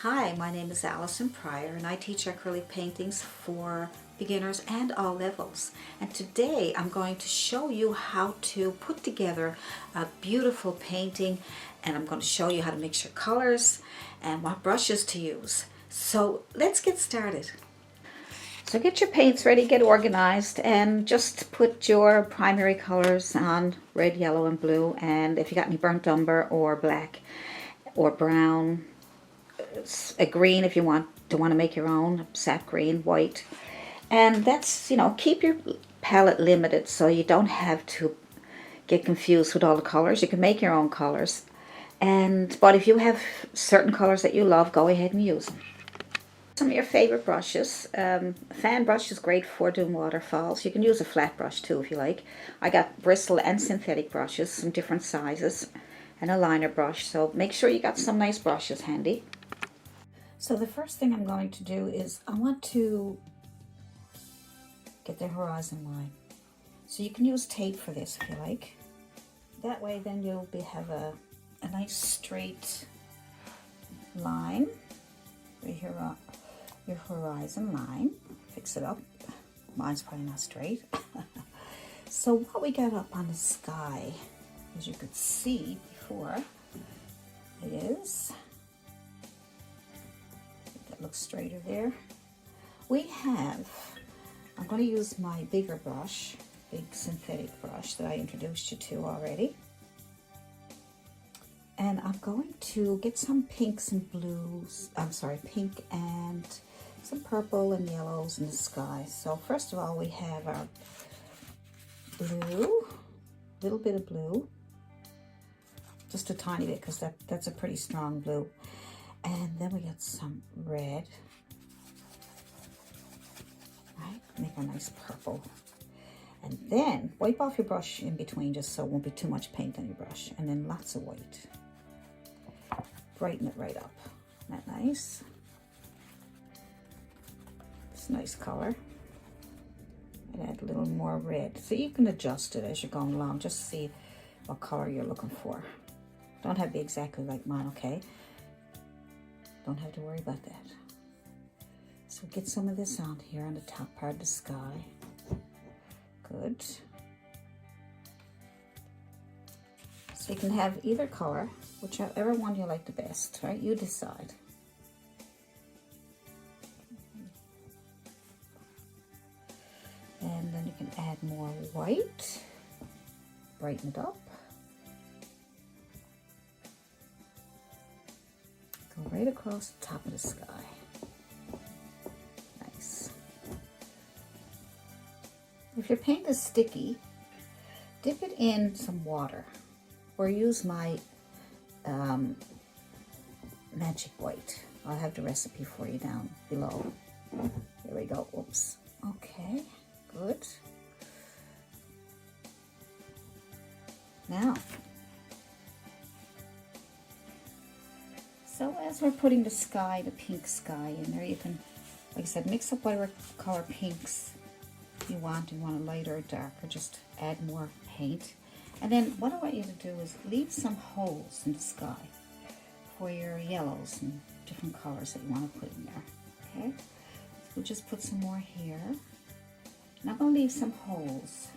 Hi, my name is Allison Pryor and I teach acrylic paintings for beginners and all levels. And today I'm going to show you how to put together a beautiful painting, and I'm going to show you how to mix your colors and what brushes to use. So let's get started. So get your paints ready, get organized, and just put your primary colors on: red, yellow, and blue. And if you got any burnt umber or black or brown, a green if you want to make your own, sap green, white. And that's, keep your palette limited so you don't have to get confused with all the colors. You can make your own colors. But if you have certain colors that you love, go ahead and use them. Some of your favorite brushes. Fan brush is great for doing waterfalls. You can use a flat brush too if you like. I got bristle and synthetic brushes, some different sizes, and a liner brush. So make sure you got some nice brushes handy. So the first thing I'm going to do is I want to get the horizon line. So you can use tape for this if you like. That way then you'll have a nice straight line right here on your horizon line. Fix it up. Mine's probably not straight. So what we got up on the sky, as you could see before, it is, that looks straighter there. We have, I'm going to use my bigger brush, big synthetic brush that I introduced you to already. And I'm going to get some pinks and blues, pink and some purple and yellows in the sky. So first of all, we have our blue, little bit of blue, just a tiny bit because that's a pretty strong blue. And then we got some red. Right, make a nice purple. And then wipe off your brush in between just so it won't be too much paint on your brush. And then lots of white. Brighten it right up. Isn't that nice? It's a nice color. And add a little more red. So you can adjust it as you're going along. Just see what color you're looking for. Don't have to be exactly like mine, okay? Don't have to worry about that. So get some of this on here on the top part of the sky. Good. So you can have either color, whichever one you like the best, right? You decide. And then you can add more white, brighten it up. Go right across the top of the sky. Nice. If your paint is sticky, dip it in some water, or use my magic white. I'll have the recipe for you down below. There we go. Oops. Okay, good. Now, so as we're putting the sky, the pink sky in there, you can, like I said, mix up whatever color pinks you want. You want a lighter or darker, just add more paint. And then what I want you to do is leave some holes in the sky for your yellows and different colors that you want to put in there. Okay, so we'll just put some more here. And I'm going to leave some holes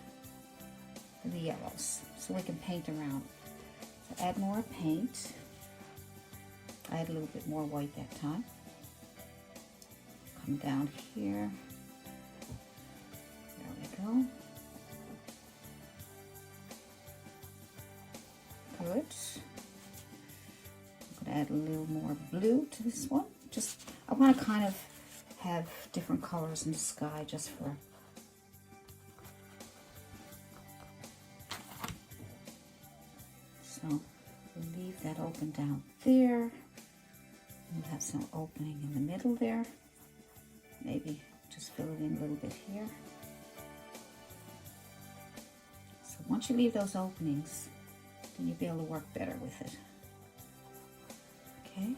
for the yellows so we can paint around. So add more paint. I add a little bit more white that time. Come down here. There we go. Good. I'm going to add a little more blue to this one. I want to kind of have different colors in the sky just for so we'll leave that open down there. We'll have some opening in the middle there. Maybe just fill it in a little bit here. So once you leave those openings, then you'll be able to work better with it. Okay.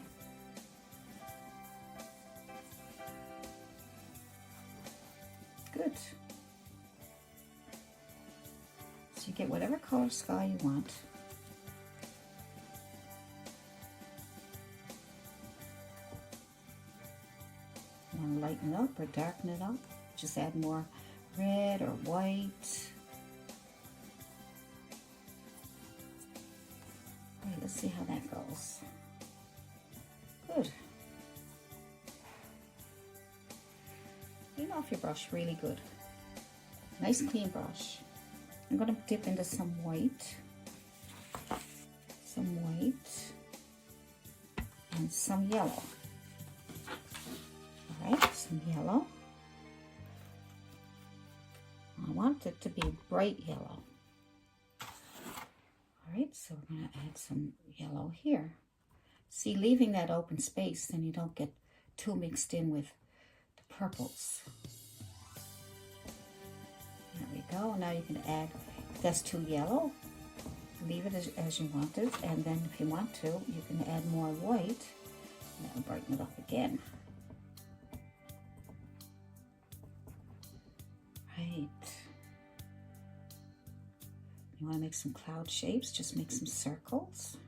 Good. So you get whatever color sky you want. lighten it up or darken it up. Just add more red or white. All right, let's see how that goes. Good. Clean off your brush really good. Nice clean brush. I'm going to dip into some white, and some yellow. All right, some yellow. I want it to be bright yellow. All right, so we're going to add some yellow here. See, leaving that open space, then you don't get too mixed in with the purples. There we go. Now you can add, if that's too yellow, leave it as you want it. And then if you want to, you can add more white. And that'll brighten it up again. Right. You want to make some cloud shapes, just make some circles.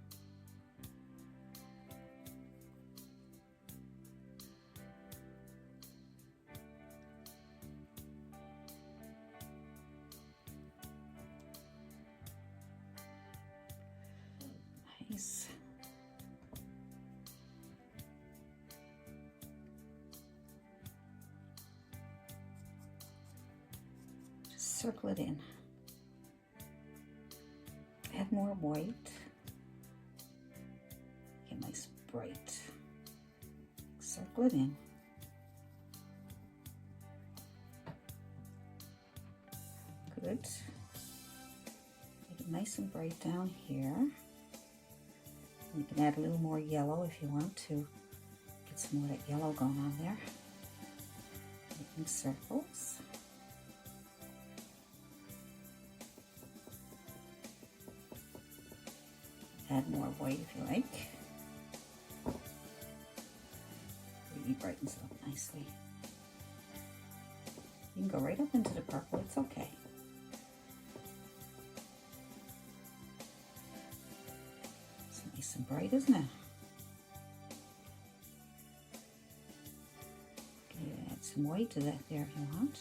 Nice. Just circle it in. Add more white. Get nice bright. Circle it in. Good. Make it nice and bright down here. You can add a little more yellow if you want to get some more of that yellow going on there. Making circles. Add more white if you like. Really brightens it up nicely. You can go right up into the purple, it's okay. It's nice and bright, isn't it? Okay, add some white to that there if you want.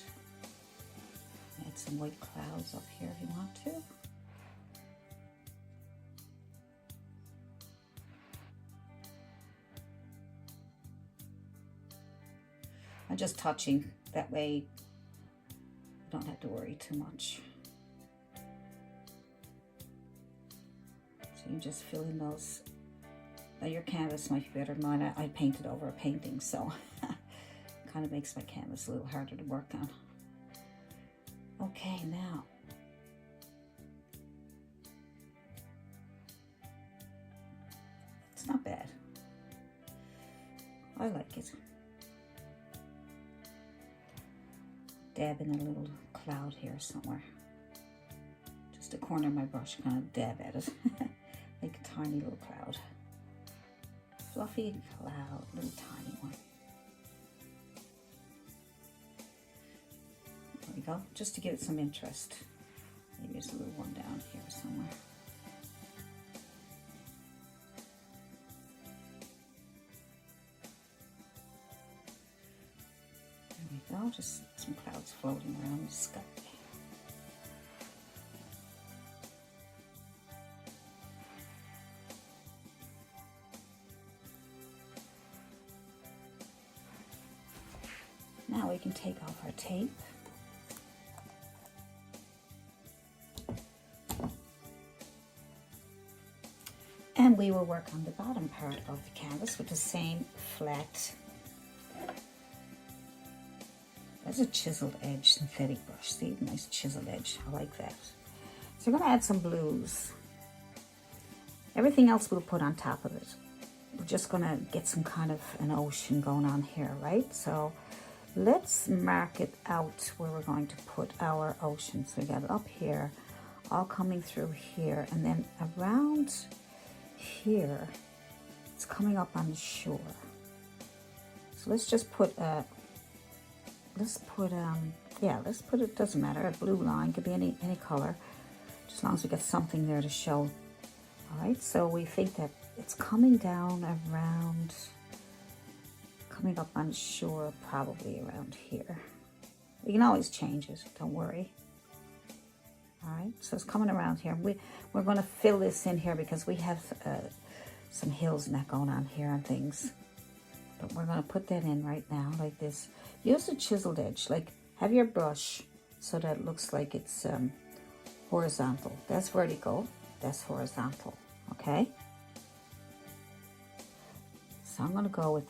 Add some white clouds up here if you want to. I'm just touching, that way you don't have to worry too much. So you just fill in those. Now your canvas might be better than mine. I painted over a painting, so kind of makes my canvas a little harder to work on. Okay, now it's not bad. I like it. Dab in a little cloud here somewhere. Just a corner of my brush, kind of dab at it. Make a tiny little cloud. Fluffy cloud, little tiny one. There we go, just to give it some interest. Maybe there's a little one down here somewhere. There we go, just some clouds floating around the sky. Now we can take off our tape. And we will work on the bottom part of the canvas with the same flat. There's a chiseled edge synthetic brush. See, nice chiseled edge. I like that. So we're going to add some blues. Everything else we'll put on top of it. We're just going to get some kind of an ocean going on here, right? So let's mark it out where we're going to put our ocean. So we got it up here, all coming through here, and then around here, it's coming up on the shore. So let's just put a it doesn't matter, a blue line, could be any color, just as long as we get something there to show. All right, so we think that it's coming down around coming up on shore, probably around here. We can always change it, don't worry. All right, so it's coming around here. We're going to fill this in here because we have some hills and that going on here and things. But we're going to put that in right now like this. Use a chiseled edge, like have your brush so that it looks like it's horizontal. That's vertical, that's horizontal, okay? So I'm going to go with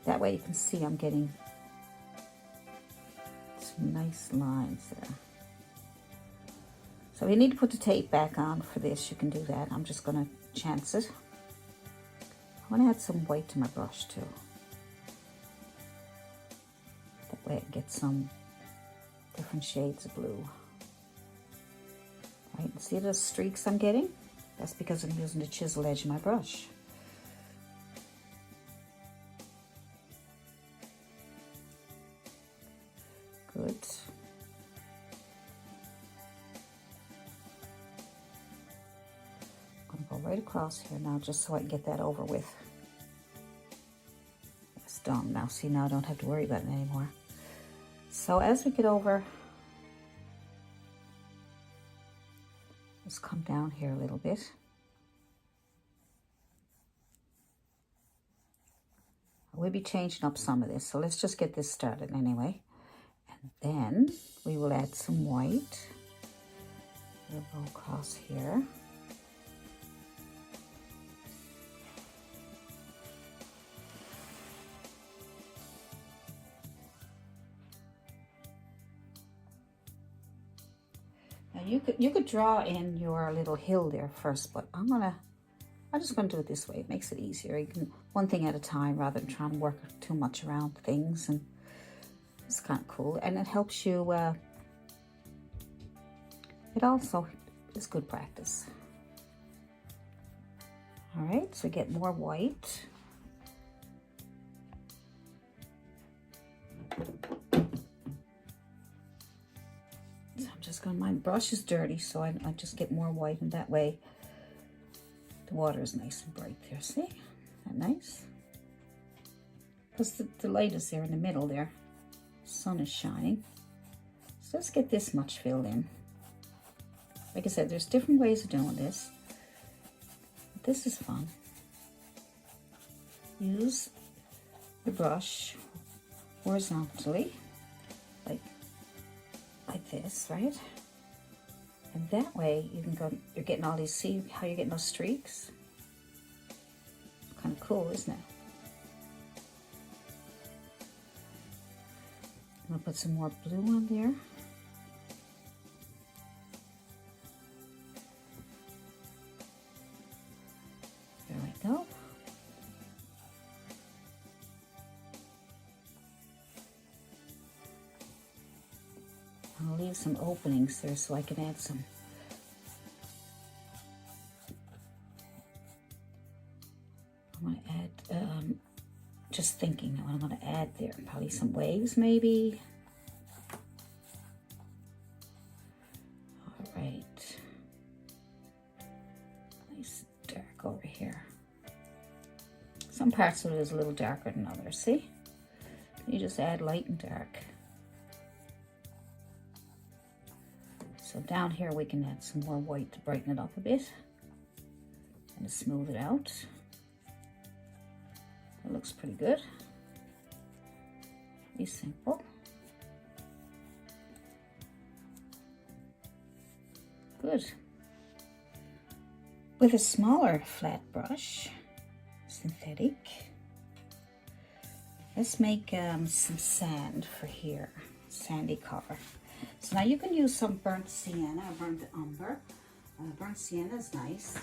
that way you can see I'm getting some nice lines there. So if you need to put the tape back on for this, you can do that. I'm just going to chance it. I want to add some white to my brush too. That way it gets some different shades of blue. Right, see the streaks I'm getting? That's because I'm using the chisel edge of my brush. Good. I'm going to go right across here now just so I can get that over with. It's done now. See, now I don't have to worry about it anymore. So as we get over, let's come down here a little bit. We'll be changing up some of this, so let's just get this started anyway. And then we will add some white. We'll go across here. Now you could draw in your little hill there first, but I'm just gonna do it this way. It makes it easier. You can one thing at a time rather than trying to work too much around things, and it's kind of cool. And it helps you. It also is good practice. All right, so get more white. So I'm just gonna. My brush is dirty, so I just get more white, and that way the water is nice and bright there. See? Isn't that nice? Because the light is there in the middle there. Sun is shining. So let's get this much filled in. Like I said, there's different ways of doing this. But this is fun. Use the brush horizontally, like this, right? And that way you can go, you're getting all these, see how you're getting those streaks? Kind of cool, isn't it? I'm gonna put some more blue on there. There we go. I'll leave some openings there so I can add some. I'm going to add, just thinking now what I'm going to add there. Probably some waves maybe. All right. Nice dark over here. Some parts of it is a little darker than others, see? You just add light and dark. So down here we can add some more white to brighten it up a bit and to smooth it out. It looks pretty good. Pretty simple. Good. With a smaller flat brush, synthetic, let's make some sand for here, sandy color. So now you can use some burnt sienna or burnt umber. Burnt sienna is nice.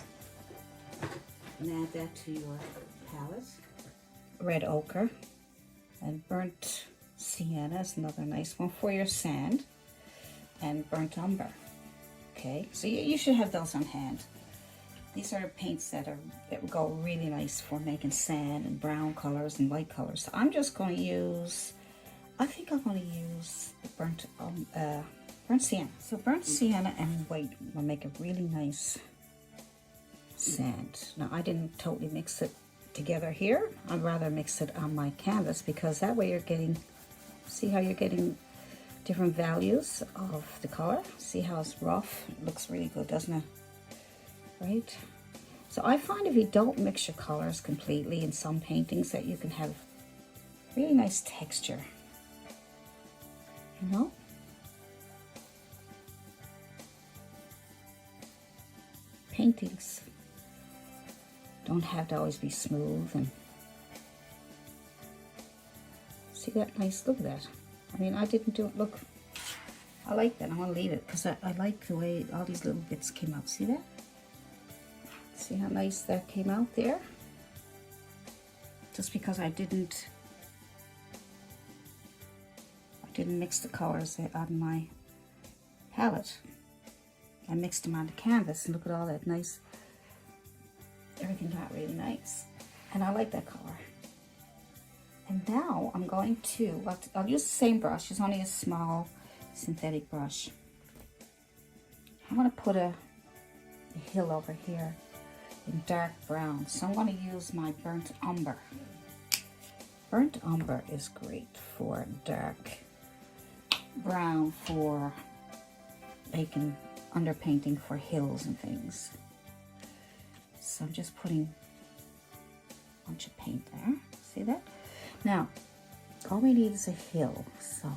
And add that to your palette. Red ochre and burnt sienna is another nice one for your sand. And burnt umber. Okay, so you should have those on hand. These are paints that will go really nice for making sand and brown colors and white colors. So I'm just going to use, I think I'm going to use the burnt sienna. So burnt sienna and white will make a really nice sand. Now I didn't totally mix it together here. I'd rather mix it on my canvas because that way you're getting, see how you're getting different values of the color. See how it's rough? It looks really good, doesn't it? Right? So I find if you don't mix your colors completely in some paintings that you can have really nice texture, you know? Paintings don't have to always be smooth, and see that nice, look at that. I mean, I didn't do it, look, I like that. I'm gonna leave it because I like the way all these little bits came out. See that? See how nice that came out there? Just because I didn't mix the colors on my palette. I mixed them on the canvas, and look at all that nice, everything got really nice. And I like that color. And now I'm going to, I'll use the same brush. It's only a small synthetic brush. I'm going to put a hill over here in dark brown. So I'm going to use my burnt umber. Burnt umber is great for dark brown, for making underpainting for hills and things. So I'm just putting a bunch of paint there. See that? Now, all we need is a hill. So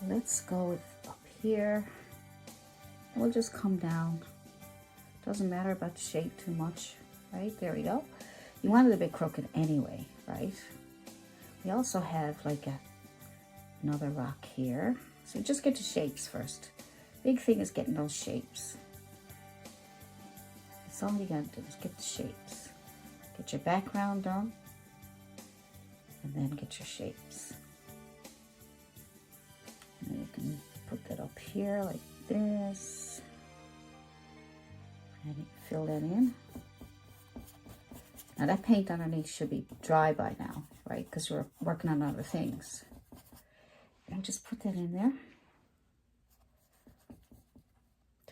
let's go with up here. We'll just come down. Doesn't matter about the shape too much, right? There we go. You want it a bit crooked anyway, right? We also have like another rock here. So just get the shapes first. Big thing is getting those shapes. That's all you gotta do is get the shapes. Get your background done, and then get your shapes. And you can put that up here like this, and you fill that in. Now that paint underneath should be dry by now, right? Because we're working on other things. And just put that in there.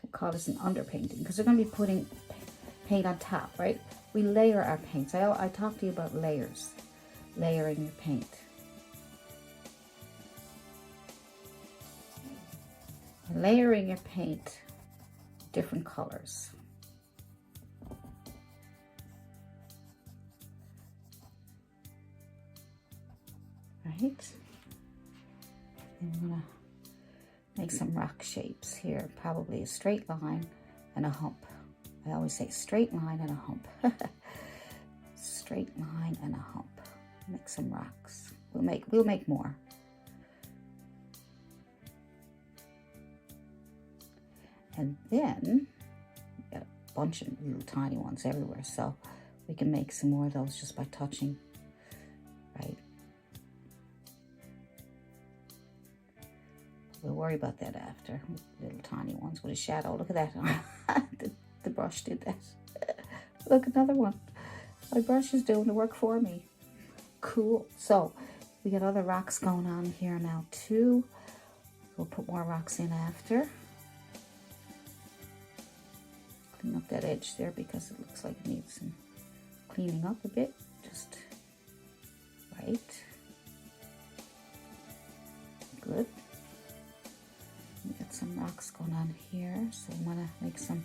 We call this an underpainting because we're going to be putting paint on top, right? We layer our paints. I talked to you about layers, layering your paint. Layering your paint, different colors. Right? And I'm gonna make some rock shapes here. Probably a straight line and a hump. I always say straight line and a hump. Straight line and a hump. Make some rocks. We'll make more. And then we got a bunch of little tiny ones everywhere, so we can make some more of those just by touching, right? We'll worry about that after. Little tiny ones with a shadow. Look at that. The brush did that. Look, another one. My brush is doing the work for me. Cool. So we got other rocks going on here now too. We'll put more rocks in after. Clean up that edge there because it looks like it needs some cleaning up a bit. Just right. Good. We got some rocks going on here, so we want to make some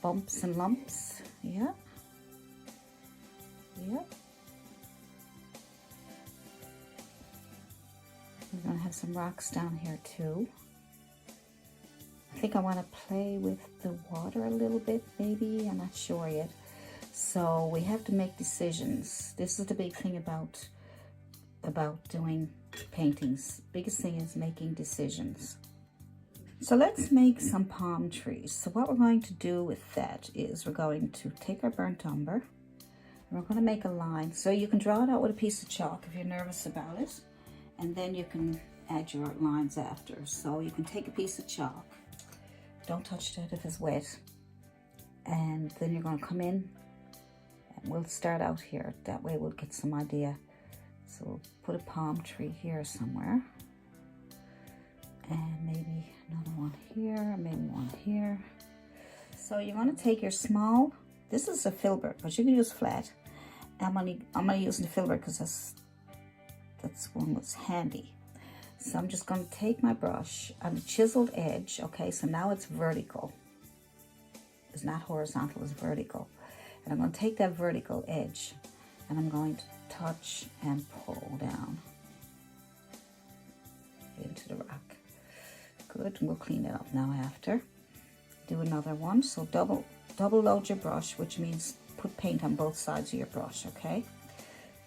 bumps and lumps. Yeah. Yep. We're going to have some rocks down here too. I think I want to play with the water a little bit, maybe. I'm not sure yet. So we have to make decisions. This is the big thing about doing paintings. Biggest thing is making decisions. So let's make some palm trees. So what we're going to do with that is we're going to take our burnt umber and we're going to make a line. So you can draw it out with a piece of chalk if you're nervous about it, and then you can add your lines after. So you can take a piece of chalk. Don't touch that if it's wet. And then you're going to come in and we'll start out here. That way we'll get some idea. So we'll put a palm tree here somewhere. And maybe another one here, maybe one here. So you're going to take your small, this is a filbert, but you can use flat, I'm only using the filbert because that's one that's handy. So I'm just going to take my brush on the chiseled edge. Okay, so now it's vertical. It's not horizontal, it's vertical. And I'm going to take that vertical edge and I'm going to touch and pull down into the rock. Good, and we'll clean it up now after. Do another one. So double load your brush, which means put paint on both sides of your brush, okay?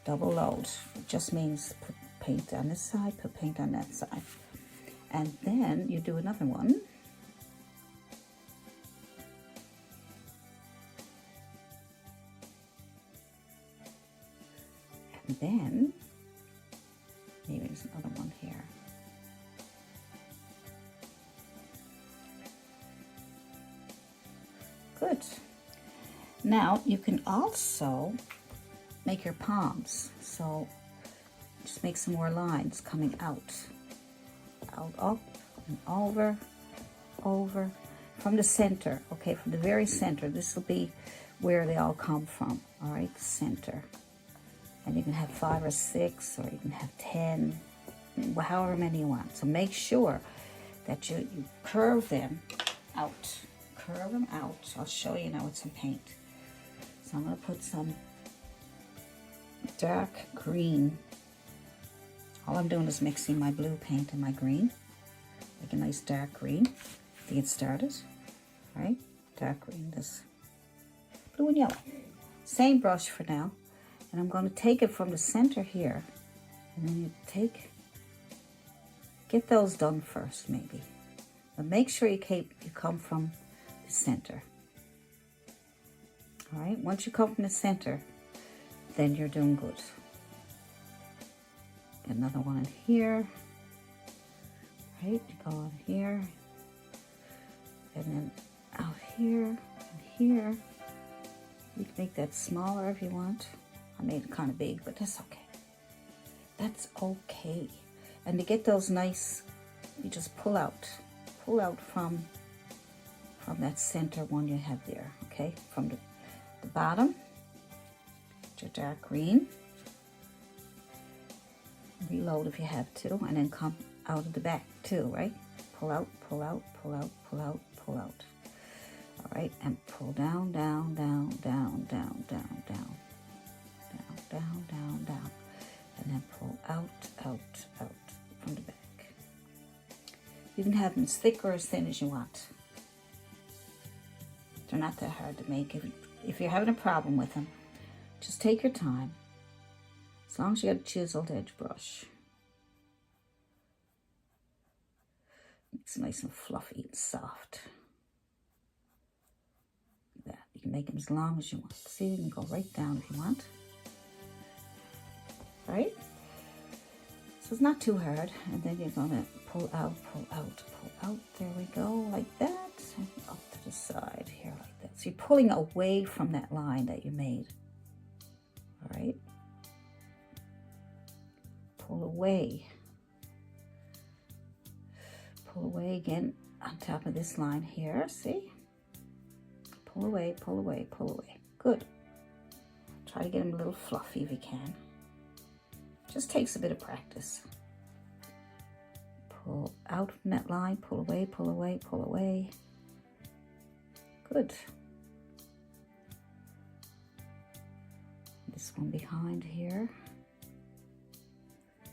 Double load. It just means put paint on this side, put paint on that side. And then you do another one. And then, maybe there's another one here. Good. Now you can also make your palms. So just make some more lines coming out, up and over, from the center. Okay, from the very center. This will be where they all come from. All right, center. And you can have 5 or 6, or you can have 10, however many you want. So make sure that you curve them out. Curve them out. I'll show you now with some paint. So I'm going to put some dark green. All I'm doing is mixing my blue paint and my green. Like a nice dark green to get started. All right, dark green, this blue and yellow. Same brush for now. And I'm going to take it from the center here. And then you get those done first maybe. But make sure you come from the center. All right, once you come from the center, then you're doing good. Get another one in here. Right, you go on here. And then out here and here. You can make that smaller if you want. I made it kind of big, but that's okay. That's okay. And to get those nice, you just pull out from that center one you have there, okay? From the bottom, your dark green. Reload if you have to, and then come out of the back too, right? Pull out, pull out, pull out, pull out, pull out. All right, and pull down, down, down, down, down, down, down. Down, down, down, and then pull out, out, out from the back. You can have them as thick or as thin as you want. They're not that hard to make. If you're having a problem with them, just take your time. As long as you got a chiseled edge brush. It's nice and fluffy and soft. Like that. You can make them as long as you want. See, you can go right down if you want. Right? So it's not too hard. And then you're going to pull out, pull out, pull out. There we go, like that. And up to the side here, like that. So you're pulling away from that line that you made. All right? Pull away. Pull away again on top of this line here. See? Pull away, pull away, pull away. Good. Try to get them a little fluffy if you can. Just takes a bit of practice. Pull out from that line, pull away, pull away, pull away. Good. This one behind here.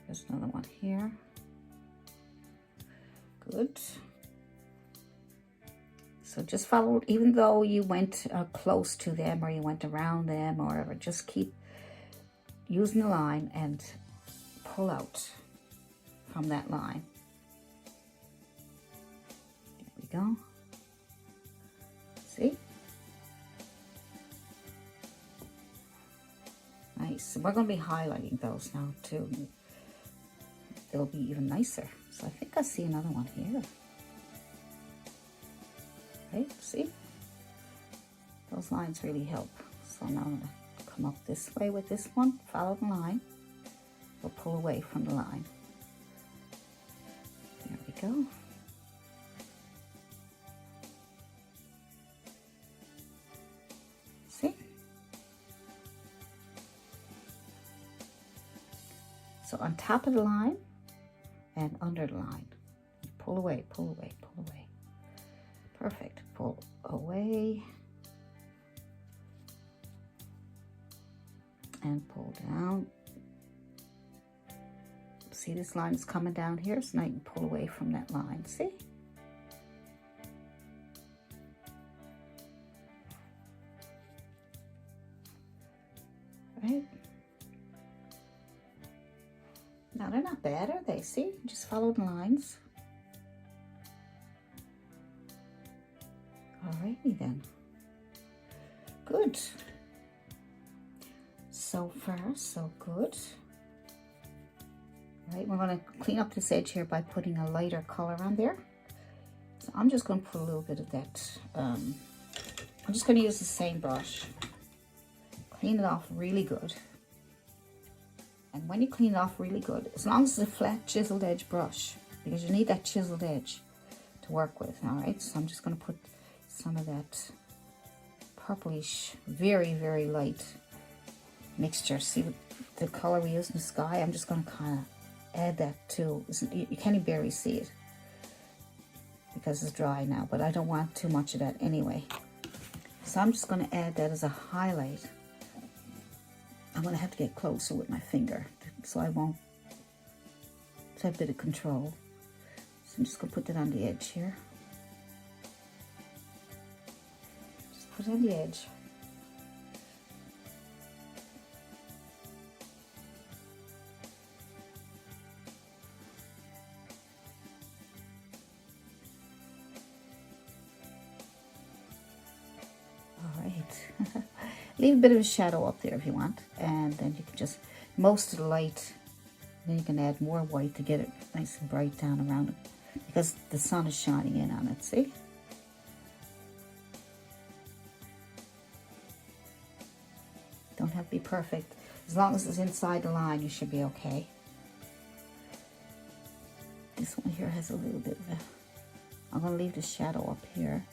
There's another one here. Good. So just follow, even though you went close to them or you went around them or whatever, just keep using the line and pull out from that line. There we go. See? Nice. So we're going to be highlighting those now too. They'll be even nicer. So I think I see another one here. Right? See? Those lines really help. So now I'm going to come up this way with this one. Follow the line. We'll pull away from the line. There we go. See? So on top of the line and under the line. Pull away, pull away, pull away. Perfect. Pull away. And pull down. See, this line is coming down here, so now you can pull away from that line. See? Right? Now they're not bad, are they? See? Just follow the lines. Alrighty then. Good. So far, so good. Right, we're going to clean up this edge here by putting a lighter color on there. So I'm just going to put a little bit of that. I'm just going to use the same brush. Clean it off really good. And when you clean it off really good, as long as it's a flat chiseled edge brush, because you need that chiseled edge to work with. All right, so I'm just going to put some of that purplish, very, very light mixture. See the color we use in the sky? I'm just going to kind of add that too. You can't even barely see it because it's dry now, but I don't want too much of that anyway. So I'm just going to add that as a highlight. I'm going to have to get closer with my finger so I won't have a bit of control. So I'm just going to put that on the edge here. Just put it on the edge. Leave a bit of a shadow up there if you want, and then you can just, most of the light, then you can add more white to get it nice and bright down around it, because the sun is shining in on it, see? Don't have to be perfect. As long as it's inside the line, you should be okay. This one here has a little bit of a, I'm going to leave the shadow up here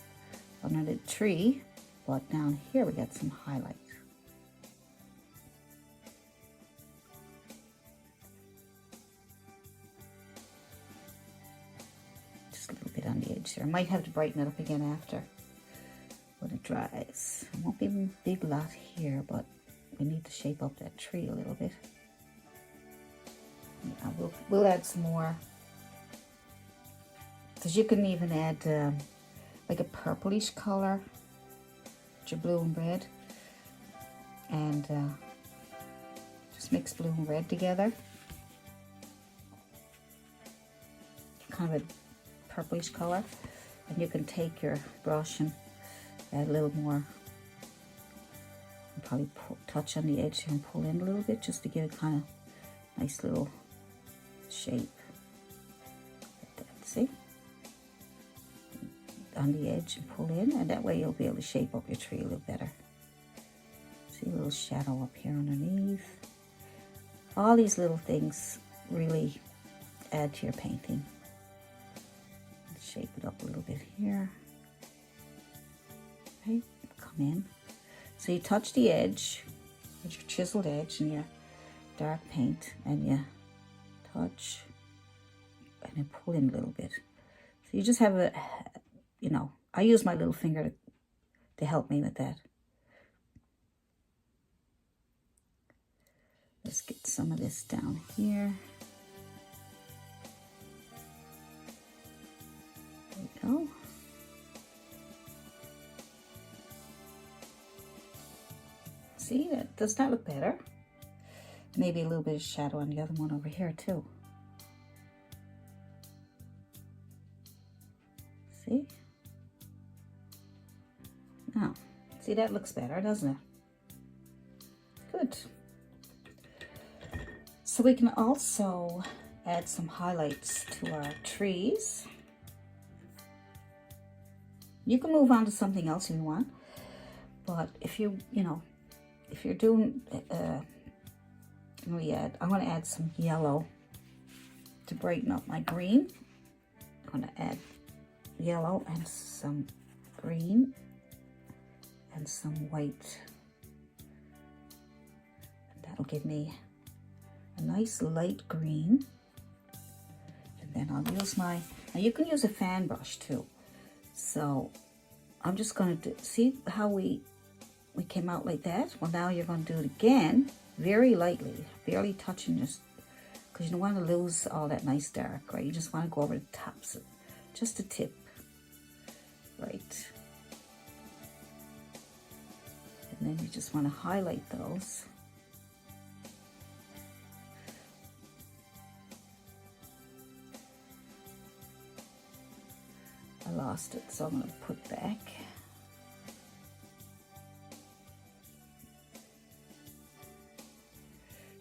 under the tree. But down here we got some highlight. Just a little bit on the edge there. I might have to brighten it up again after when it dries. It won't be a big lot here, but we need to shape up that tree a little bit. Yeah, we'll add some more. Because you can even add like a purplish color. Your blue and red, and just mix blue and red together, kind of a purplish color, and you can take your brush and add a little more, and probably touch on the edge here and pull in a little bit just to give it kind of nice little shape like that. See? On the edge and pull in, and that way you'll be able to shape up your tree a little better. See a little shadow up here underneath. All these little things really add to your painting. Shape it up a little bit here. Right, come in. So you touch the edge with your chiseled edge and your dark paint, and you touch and then pull in a little bit. So you just have a, you know, I use my little finger to help me with that. Let's get some of this down here. There we go. See, does that look better? Maybe a little bit of shadow on the other one over here too. See? Now, see, that looks better, doesn't it? Good. So we can also add some highlights to our trees. You can move on to something else if you want, but if you're doing, I'm going to add some yellow to brighten up my green. I'm going to add yellow and some green and some white, and that'll give me a nice nice light green. And then I'll use my, now you can use a fan brush too. So I'm just going to do, see how we came out like that? Well, now you're going to do it again, very lightly, barely touching, just because you don't want to lose all that nice dark, right? You just want to go over the tops, just a tip, right? And then you just want to highlight those. I lost it, so I'm going to put back.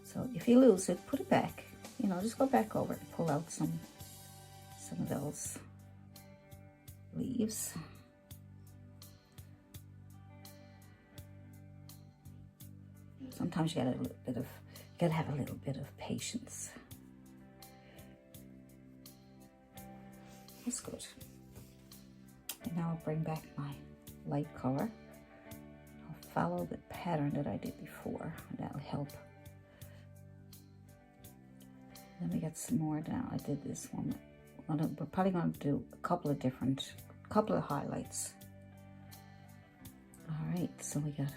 So if you lose it, put it back. You know, just go back over it and pull out some of those leaves. Sometimes you gotta have a little bit of patience. That's good. And now I'll bring back my light color. I'll follow the pattern that I did before, and that'll help. Then we got some more down. I did this one. We're probably going to do a couple of highlights. All right, so we got.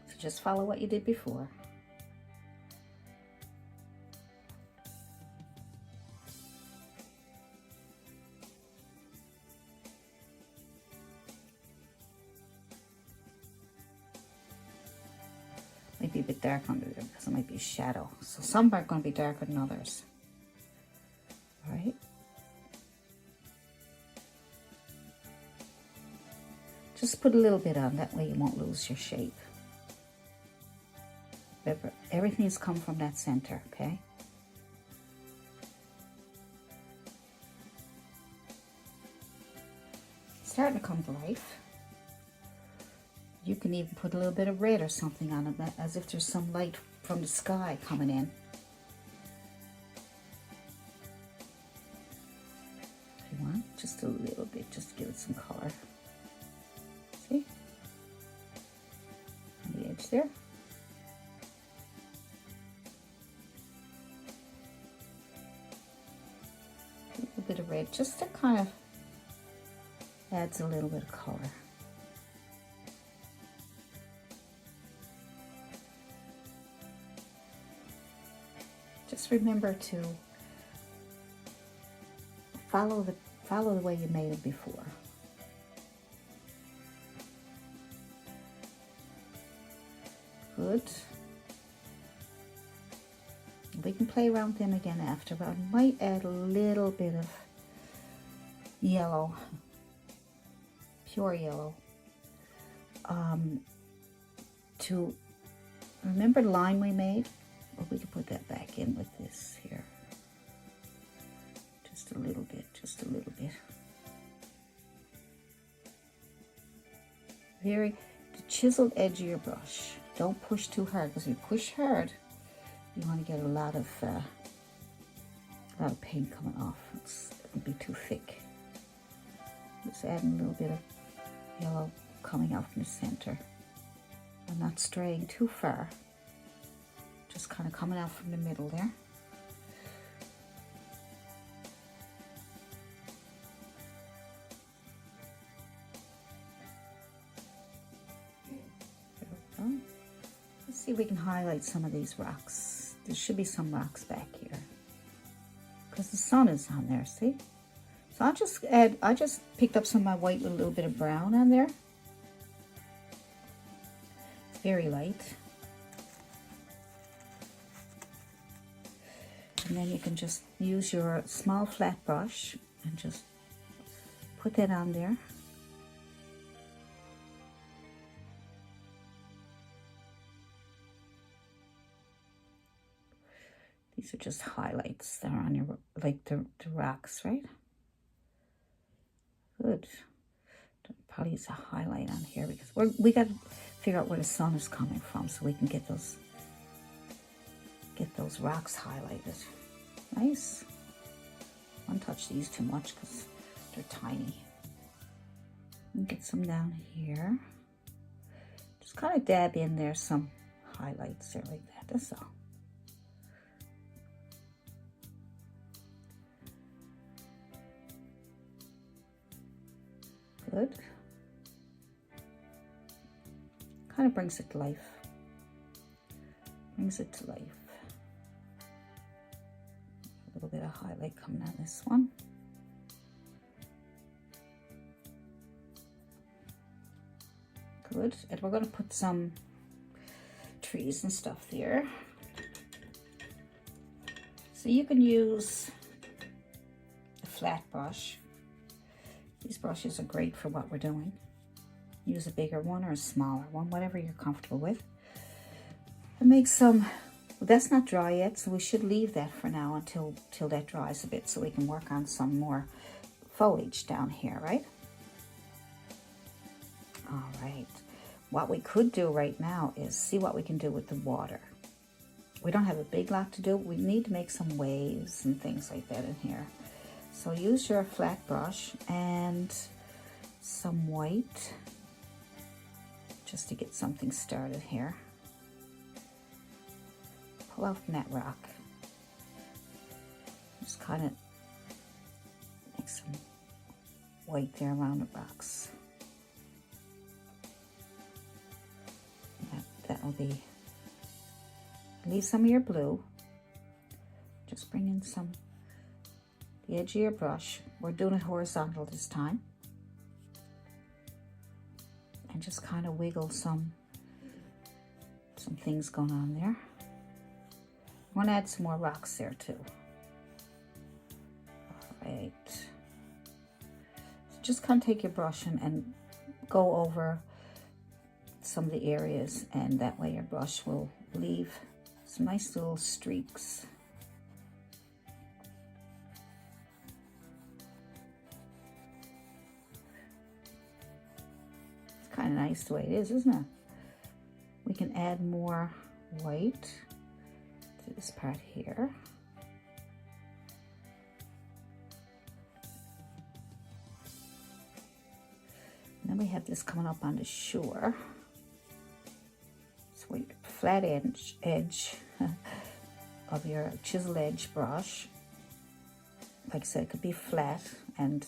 So just follow what you did before. Might be a bit dark under there because it might be a shadow. So some are going to be darker than others. All right. Just put a little bit on, that way you won't lose your shape. Remember, everything's come from that center, okay? It's starting to come to life. You can even put a little bit of red or something on it, as if there's some light from the sky coming in. If you want, just a little bit, just to give it some color. See? On the edge there. A little bit of red, just to kind of adds a little bit of color. Just remember to follow the way you made it before. Good. We can play around with them again after, but I might add a little bit of yellow, pure yellow, to remember the line we made. Well, we can put that back in with this here. Just a little bit, just a little bit. The chiseled edge of your brush. Don't push too hard, because if you push hard, you want to get a lot of paint coming off. It'll be too thick. Just adding a little bit of yellow coming out from the center. I'm not straying too far. Just kind of coming out from the middle there. There we go. Let's see if we can highlight some of these rocks. There should be some rocks back here, because the sun is on there, see? So I just picked up some of my white with a little bit of brown on there. It's very light. And then you can just use your small flat brush and just put that on there. These are just highlights that are on your, like the rocks, right? Good. Probably use a highlight on here, because we got to figure out where the sun is coming from, so we can get those rocks highlighted. Nice. Don't touch these too much because they're tiny. And get some down here. Just kind of dab in there some highlights there like that, that's all. Good. Kind of brings it to life. Brings it to life. A little bit of highlight coming on this one. Good. And we're going to put some trees and stuff there. So you can use a flat brush. These brushes are great for what we're doing. Use a bigger one or a smaller one, whatever you're comfortable with. And make some, well, that's not dry yet, so we should leave that for now until that dries a bit so we can work on some more foliage down here, right? All right. What we could do right now is see what we can do with the water. We don't have a big lot to do. We need to make some waves and things like that in here. So use your flat brush and some white just to get something started here. Pull out from that rock. Just kind of make some white there around the rocks. That will be, leave some of your blue. Just bring in some, the edge of your brush. We're doing it horizontal this time. And just kind of wiggle some things going on there. I want to add some more rocks there too. All right. So just kind of take your brush and go over some of the areas, and that way your brush will leave some nice little streaks. It's kind of nice the way it is, isn't it? We can add more white to this part here. And then we have this coming up on the shore. So your flat edge of your chisel edge brush, like I said, it could be flat, and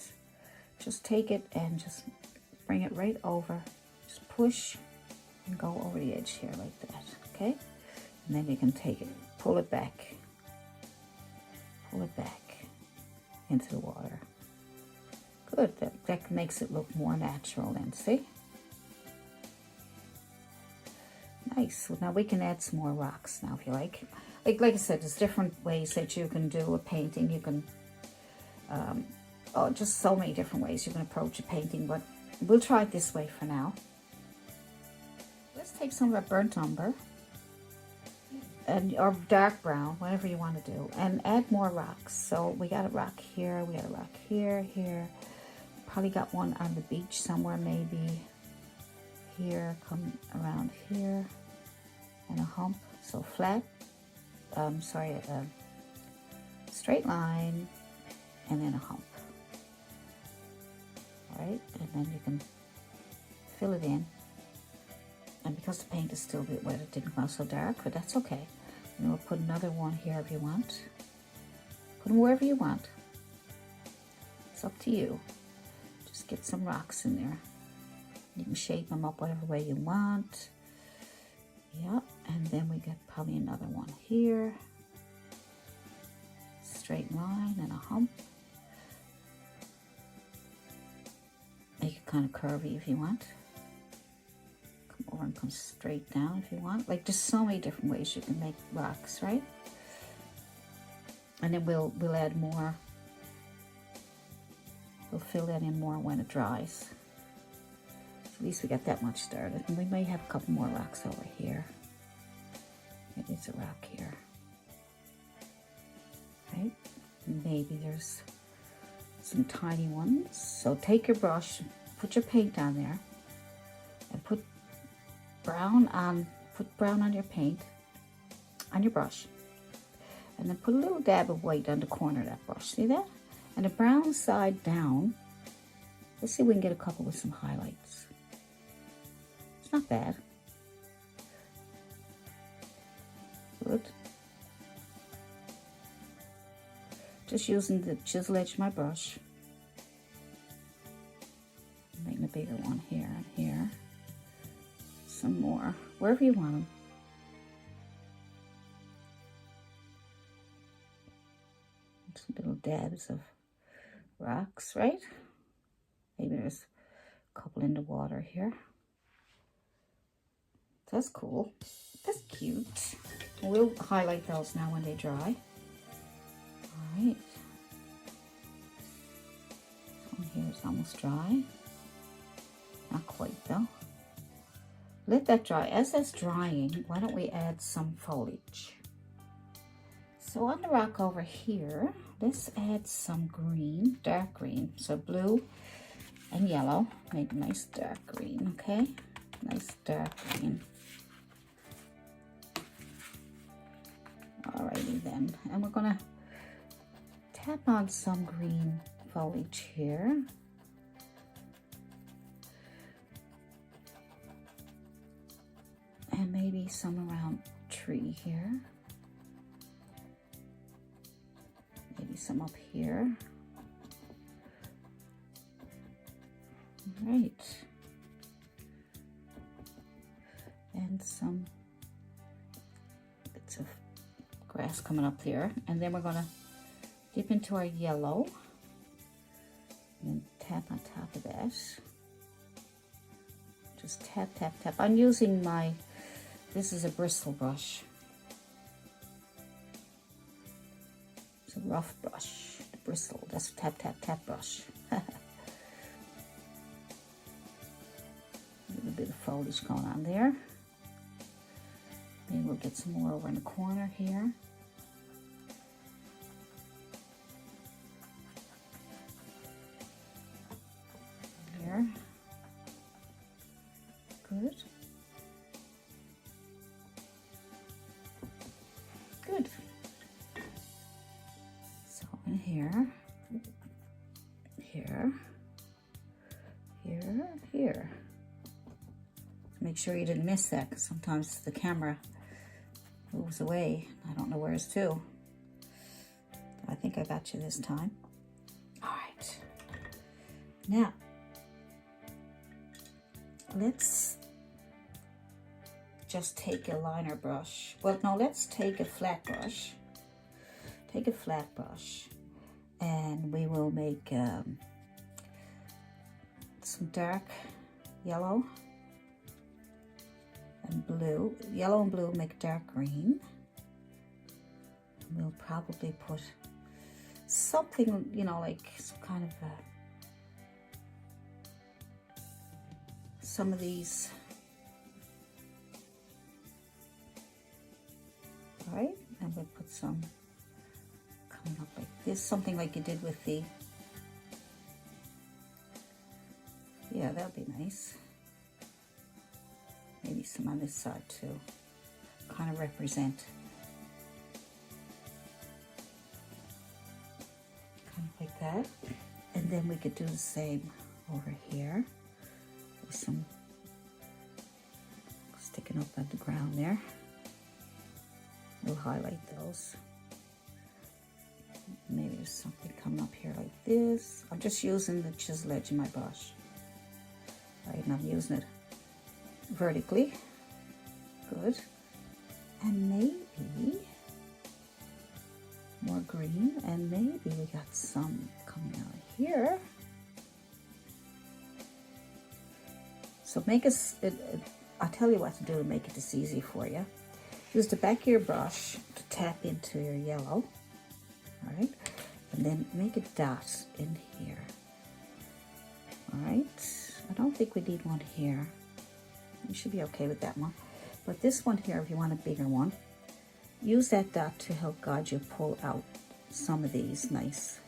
just take it and just bring it right over. Just push and go over the edge here like that, okay? And then you can take it, pull it back into the water. Good, that makes it look more natural then, see? Nice. Well, now we can add some more rocks now if you like. Like I said, there's different ways that you can do a painting. You can, just so many different ways you can approach a painting, but we'll try it this way for now. Let's take some of our burnt umber, or dark brown, whatever you want to do, and add more rocks. So we got a rock here, we got a rock here, here. Probably got one on the beach somewhere, maybe here, come around here, and a hump. So flat, straight line, and then a hump. All right, and then you can fill it in. And because the paint is still a bit wet, it didn't come out so dark, but that's okay. And we'll put another one here if you want. Put them wherever you want. It's up to you. Just get some rocks in there. You can shape them up whatever way you want. Yep, and then we get probably another one here. Straight line and a hump. Make it kind of curvy if you want. Come over and come straight down if you want. Like, just so many different ways you can make rocks, right? And then we'll add more. We'll fill that in more when it dries. At least we got that much started. And we may have a couple more rocks over here. Maybe it's a rock here. Right? And maybe there's some tiny ones. So take your brush, put your paint on there, and put brown on your paint, on your brush. And then put a little dab of white on the corner of that brush. See that? And the brown side down, Let's see if we can get a couple with some highlights. It's not bad. Good. Just using the chisel edge of my brush. Making a bigger one here and here. Some more, wherever you want them. Some little dabs of rocks, right? Maybe there's a couple in the water here. That's cool. That's cute. We'll highlight those now when they dry. All right. This one here is almost dry. Not quite though. Let that dry. As that's drying, why don't we add some foliage? So on the rock over here, let's add some green, dark green. So blue and yellow, make a nice dark green, okay? Nice dark green. Alrighty then, and we're gonna tap on some green foliage here. And maybe some around tree here. Maybe some up here. All right. And some bits of grass coming up there. And then we're gonna dip into our yellow and tap on top of that. Just tap, tap, tap. I'm using my, this is a bristle brush. It's a rough brush, the bristle, that's a tap, tap, tap brush. A little bit of foliage going on there. Maybe we'll get some more over in the corner here. Here. Good. Good. So in here, here, here, here. Make sure you didn't miss that, because sometimes the camera moves away. I don't know where it's to. I think I got you this time. All right. Now, let's just take a liner brush. Well, no, let's take a flat brush. Take a flat brush, and we will make some dark yellow and blue. Yellow and blue make dark green. We'll probably put something, you know, like some kind of some of these. All right, and we'll put some coming up like this, something like you did with the, yeah, that'll be nice. Maybe some on this side too, kind of represent, kind of like that. And then we could do the same over here with some sticking up at the ground there. We'll highlight those. Maybe there's something coming up here like this. I'm just using the chisel edge of my brush. Right, and I'm using it vertically. Good. And maybe more green, and maybe we got some coming out here. So make us, I'll tell you what to do to make it this easy for you. Use the back of your brush to tap into your yellow, all right? And then make a dot in here, all right? I don't think we need one here. You should be okay with that one. But this one here, if you want a bigger one, use that dot to help guide you pull out some of these nice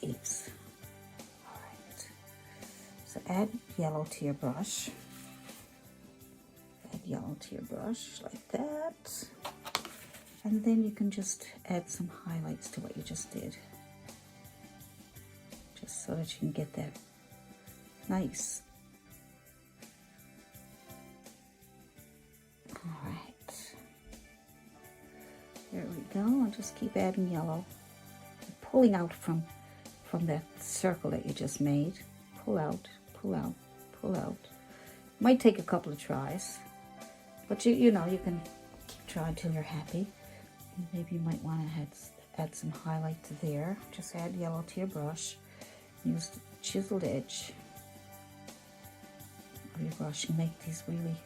leaves. All right. So add yellow to your brush. Add yellow to your brush like that. And then you can just add some highlights to what you just did. just so that you can get that nice. All right, there we go. I'll just keep adding yellow, pulling out from that circle that you just made. Pull out, pull out, pull out. Might take a couple of tries, but you know, you can keep trying till you're happy. Maybe you might want to add some highlight to there. Just add yellow to your brush. Use the chiseled edge of your brush and make these really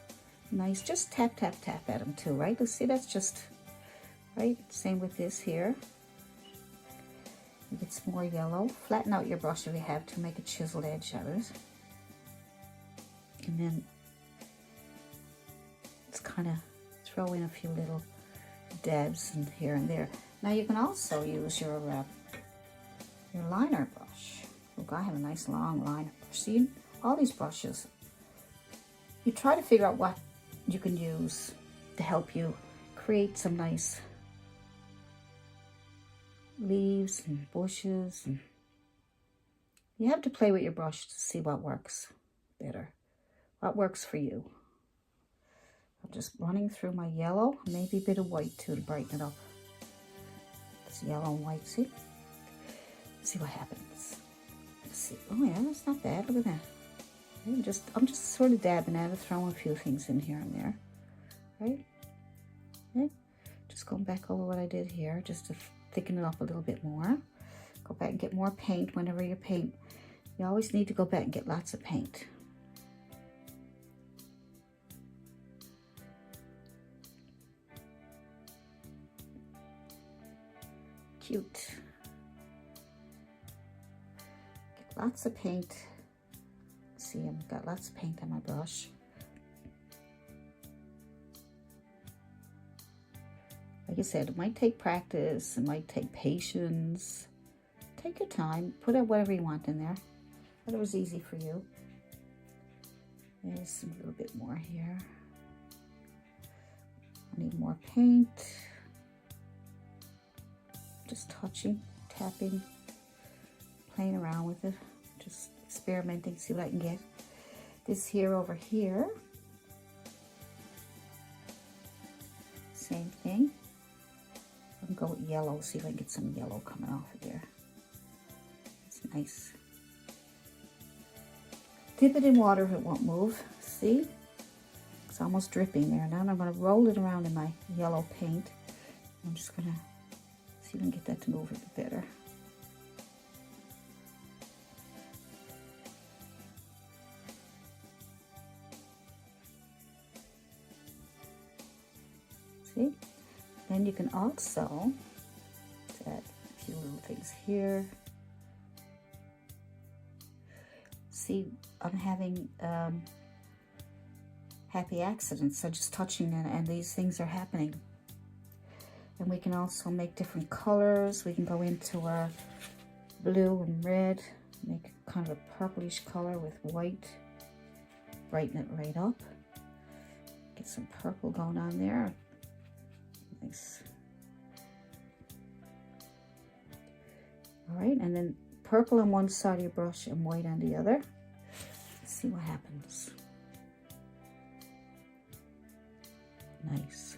nice. Just tap, tap, tap at them too, right? Let's see, that's just, right? Same with this here. Get some more yellow. Flatten out your brush if you have to, make a chiseled edge out of it. And then just kind of throw in a few little dabs in here and there. Now you can also use your liner brush. Look, I have a nice long liner brush. See, all these brushes, you try to figure out what you can use to help you create some nice leaves and bushes. And you have to play with your brush to see what works better, what works for you. I'm just running through my yellow, maybe a bit of white too to brighten it up. It's yellow and white, see? See what happens. Let's see. Oh yeah, that's not bad. Look at that. I'm just sort of dabbing at it, throwing a few things in here and there, right? Okay. Just going back over what I did here, just to thicken it up a little bit more. Go back and get more paint whenever you paint. You always need to go back and get lots of paint. Cute. Get lots of paint. See, I've got lots of paint on my brush. Like I said, it might take practice, it might take patience. Take your time, put out whatever you want in there. Whatever's easy for you. There's a little bit more here. I need more paint. Just touching, tapping, playing around with it, just experimenting, see what I can get. This here over here, same thing. I can go with yellow, see if I can get some yellow coming off of there. It's nice. Dip it in water if it won't move. See? It's almost dripping there. Now I'm going to roll it around in my yellow paint. I'm just going to see if I can get that to move a bit better. See? Then you can also add a few little things here. See, I'm having happy accidents, so just touching it, and these things are happening. And we can also make different colors. We can go into our blue and red, make kind of a purplish color with white, brighten it right up. Get some purple going on there. Nice. All right, and then purple on one side of your brush and white on the other. Let's see what happens. Nice.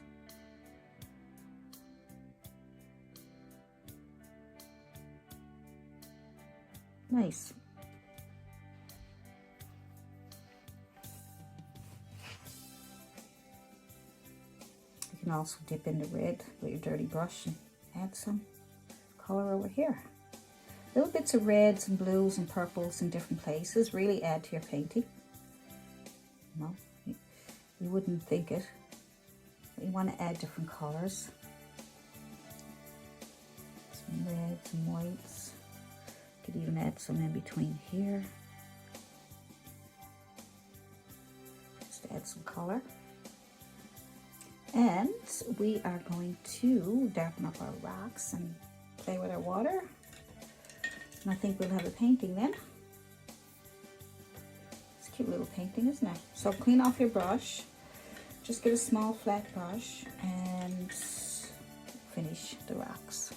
Nice. You can also dip into red with your dirty brush and add some color over here. Little bits of reds and blues and purples in different places really add to your painting. You know, you wouldn't think it, but you want to add different colors. Some reds and whites. Could even add some in between here. Just to add some color. And we are going to darken up our rocks and play with our water. And I think we'll have a painting then. It's a cute little painting, isn't it? So clean off your brush. Just get a small flat brush and finish the rocks.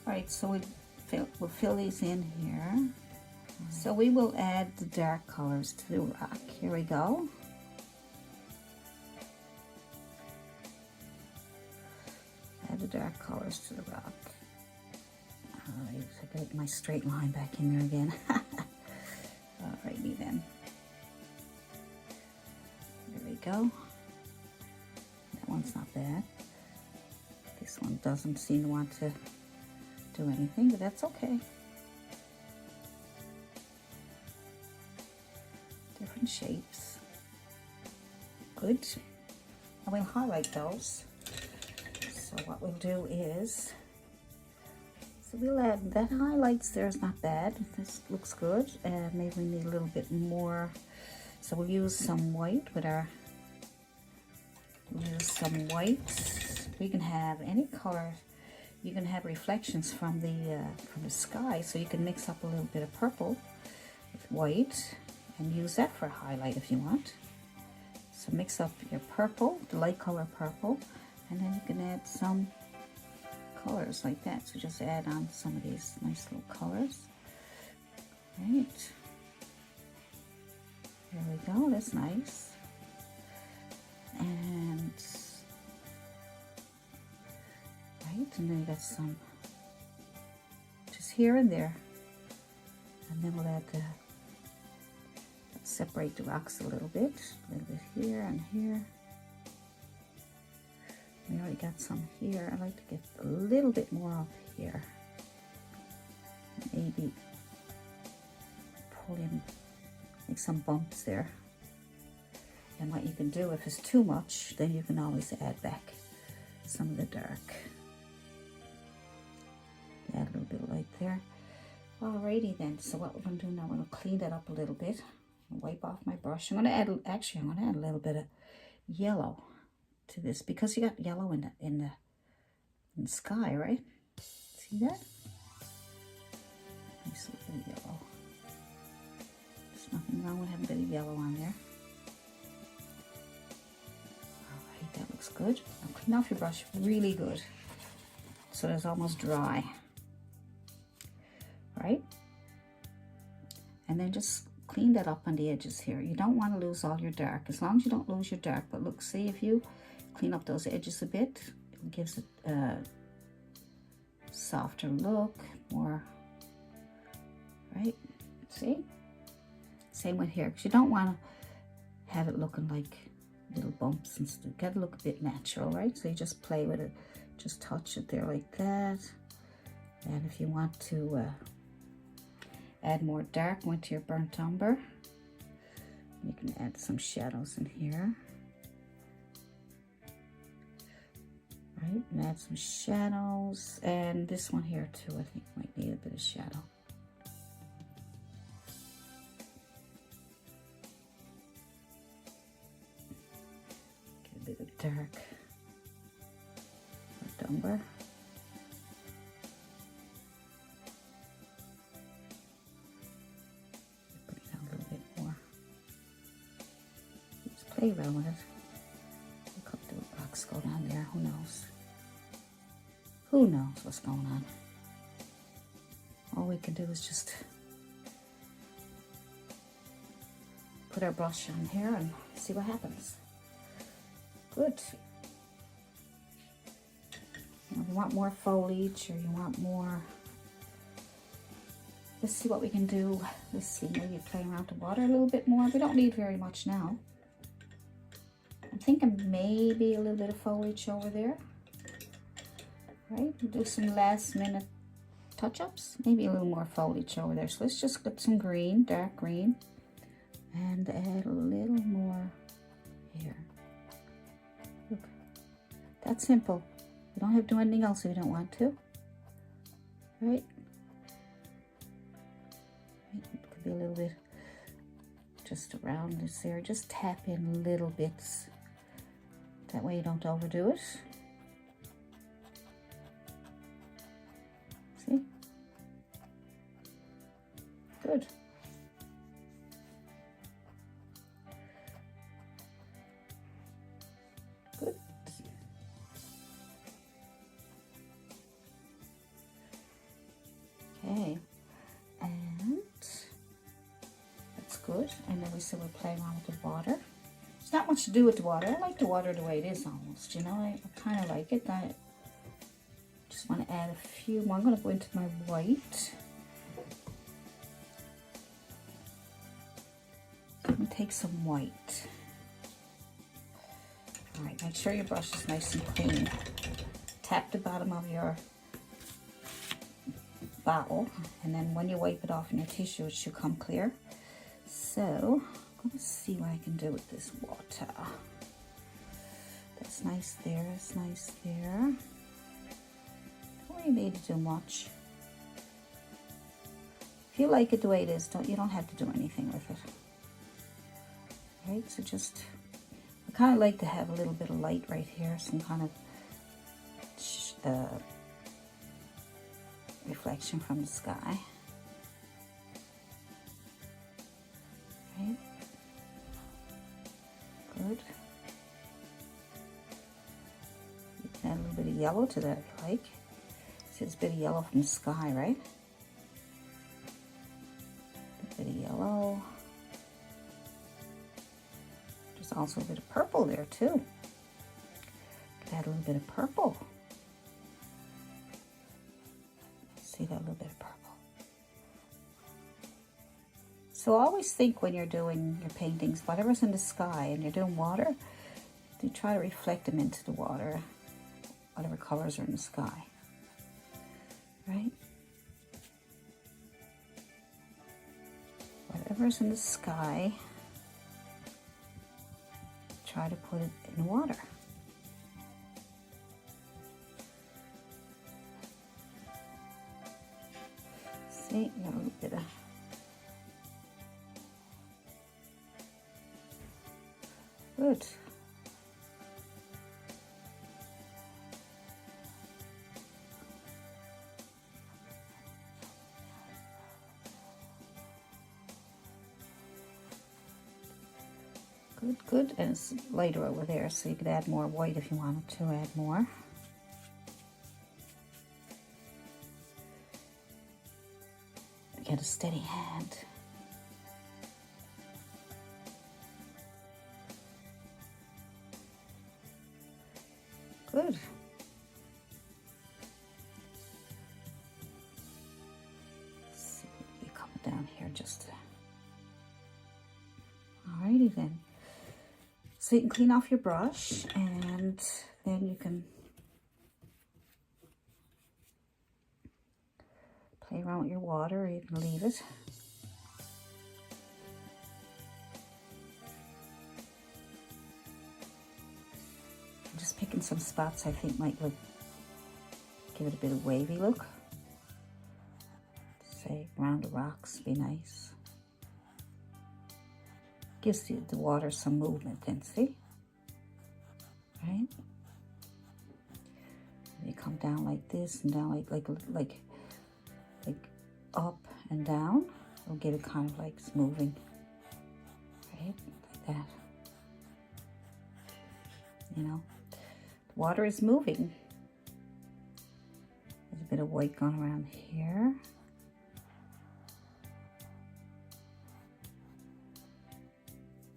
All right, so we'll fill these in here. So we will add the dark colors to the rock. Here we go. Add the dark colors to the rock. Alright, I got my straight line back in there again. Alrighty then. There we go. That one's not bad. This one doesn't seem to want to do anything, but that's okay. Different shapes. Good. And we'll highlight those. So what we'll do is, so we'll add, that highlights there is not bad. This looks good. Maybe we need a little bit more. So we'll use some white with our, we'll use some white. We can have any color. You can have reflections from the sky, so you can mix up a little bit of purple with white and use that for a highlight if you want. So mix up your purple, the light color purple, and then you can add some colors like that. So just add on some of these nice little colors. Right. There we go, that's nice. And right, and then you got some just here and there. And then we'll add the, separate the rocks a little bit here and here. We already got some here. I like to get a little bit more up here. Maybe pull in, make some bumps there. And what you can do, if it's too much, then you can always add back some of the dark. Add a little bit of light there. Alrighty then, so what we're going to do now, we're going to clean that up a little bit. Wipe off my brush. I'm going to add, actually I'm going to add a little bit of yellow to this, because you got yellow in the sky, right? See that? Nice little bit of yellow. There's nothing wrong with having a bit of yellow on there. Alright, that looks good. Now clean off your brush really good, so it's almost dry. Right? And then just clean that up on the edges here. You don't want to lose all your dark, as long as you don't lose your dark. But look, see, if you clean up those edges a bit, it gives it a softer look, more, right? See? Same with here, because you don't want to have it looking like little bumps and stuff. Got to look a bit natural, right? So you just play with it, just touch it there like that. And if you want to add more dark, go into your burnt umber. You can add some shadows in here. Right, and add some shadows. And this one here too, I think might need a bit of shadow. Get a bit of dark burnt umber. Play around with it. Look up the rocks go down there. Who knows? Who knows what's going on? All we can do is just put our brush on here and see what happens. Good. Now, if you want more foliage, or you want more, let's see what we can do. Let's see, maybe play around the water a little bit more. We don't need very much now. I'm thinking maybe a little bit of foliage over there. Right, we'll do some last minute touch-ups. Maybe a little more foliage over there. So let's just get some green, dark green, and add a little more here. Look, that's simple. You don't have to do anything else if you don't want to. Right? It could be a little bit just around this there. Just tap in little bits. That way you don't overdo it. See? Good. Good. Okay. And good. And then we still will play around with the water. There's not much to do with the water. I like the water the way it is almost, you know. I kind of like it. I just want to add a few more. I'm going to go into my white. I'm going to take some white. All right, make sure your brush is nice and clean. Tap the bottom of your bottle, and then when you wipe it off in your tissue, it should come clear. So I'm going to see what I can do with this water. That's nice there, that's nice there. Don't really need to do much. If you like it the way it is, you don't have to do anything with it. Right, so just, I kind of like to have a little bit of light right here, some kind of reflection from the sky. Right. Good. You can add a little bit of yellow to that if you like. See, there's a bit of yellow from the sky, right? A bit of yellow. There's also a bit of purple there too. Could add a little bit of purple. See that little bit of purple. So always think when you're doing your paintings, whatever's in the sky and you're doing water, you try to reflect them into the water, whatever colors are in the sky, right? Whatever's in the sky, try to put it in the water. See, a little bit of good. Good, good. And it's lighter over there, so you could add more white if you wanted to add more. Get a steady hand. Good. Let's see, you come down here just. Alrighty then. So you can clean off your brush, and then you can play around with your water, or you can leave it. I'm just picking some spots I think might look, give it a bit of wavy look. Say around the rocks, be nice. Gives the water some movement then, see? Right? And you come down like this and down like up and down. It'll give it kind of like it's moving. Right? Like that. You know? The water is moving. There's a bit of white going around here.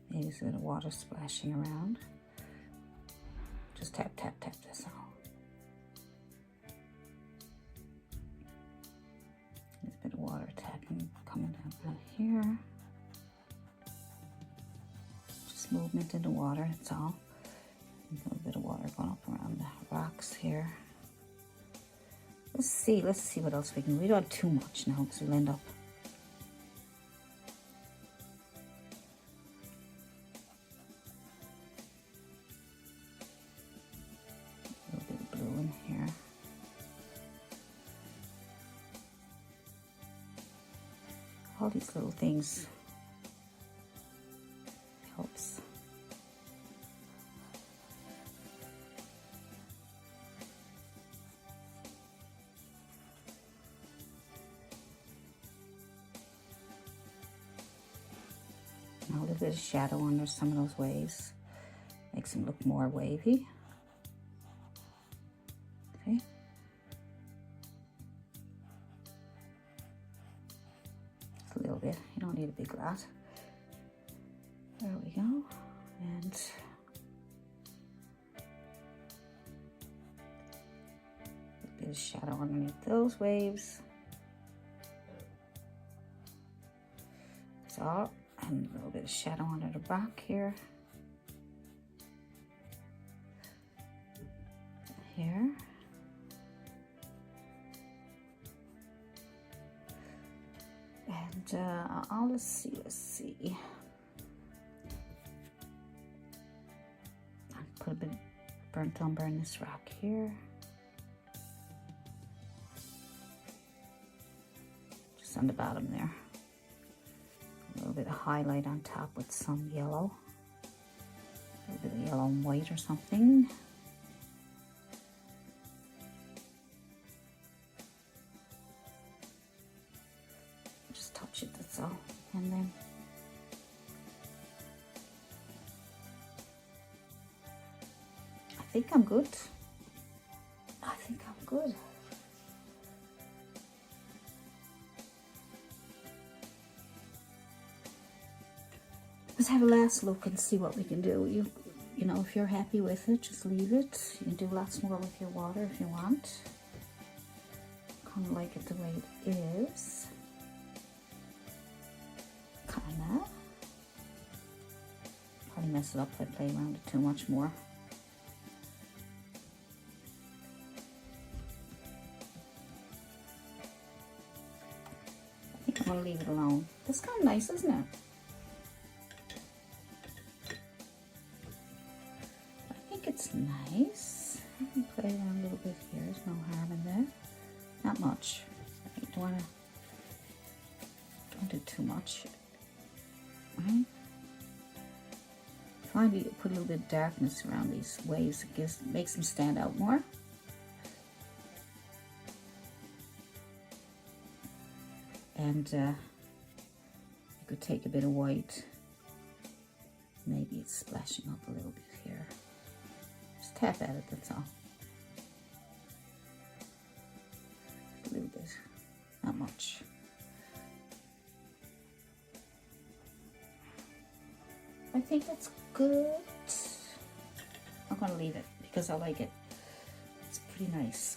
Maybe a bit of water splashing around. Just tap, tap, tap this all. There's a bit of water tapping coming down here. Just movement in the water, that's all. A little bit of water going up around the rocks here. Let's see what else we can do. We don't have too much now because we'll end up. A little bit of blue in here. All these little things helps. Now a little bit of shadow under some of those waves. Makes them look more wavy. Okay. A little bit. You don't need a big lot. There we go. And a bit of shadow underneath those waves. So, and a little bit of shadow under the back here. Here. And let's see. I'll put a bit of burnt umber in this rock here. Just on the bottom there. A little bit of highlight on top with some yellow. A little bit of yellow and white or something. Just touch it, that's all. And then I think I'm good. I think I'm good. Let's have a last look and see what we can do. You know, if you're happy with it, just leave it. You can do lots more with your water if you want. Kind of like it the way it is. Kinda. Probably mess it up if I play around it too much more. I think I'm gonna leave it alone. That's kind of nice, isn't it? It's nice. I can play around a little bit here. There's no harm in that. Not much. I don't want to do too much. Right? Find you put a little bit of darkness around these waves. It makes them stand out more. And you could take a bit of white. Maybe it's splashing up a little bit here. Tap at it, that's all. A little bit, not much. I think that's good. I'm gonna leave it because I like it. It's pretty nice.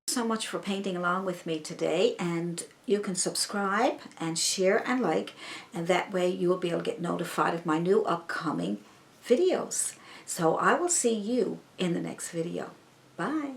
So much for painting along with me today, and you can subscribe and share and like, and that way you will be able to get notified of my new upcoming videos. So I will see you in the next video. Bye.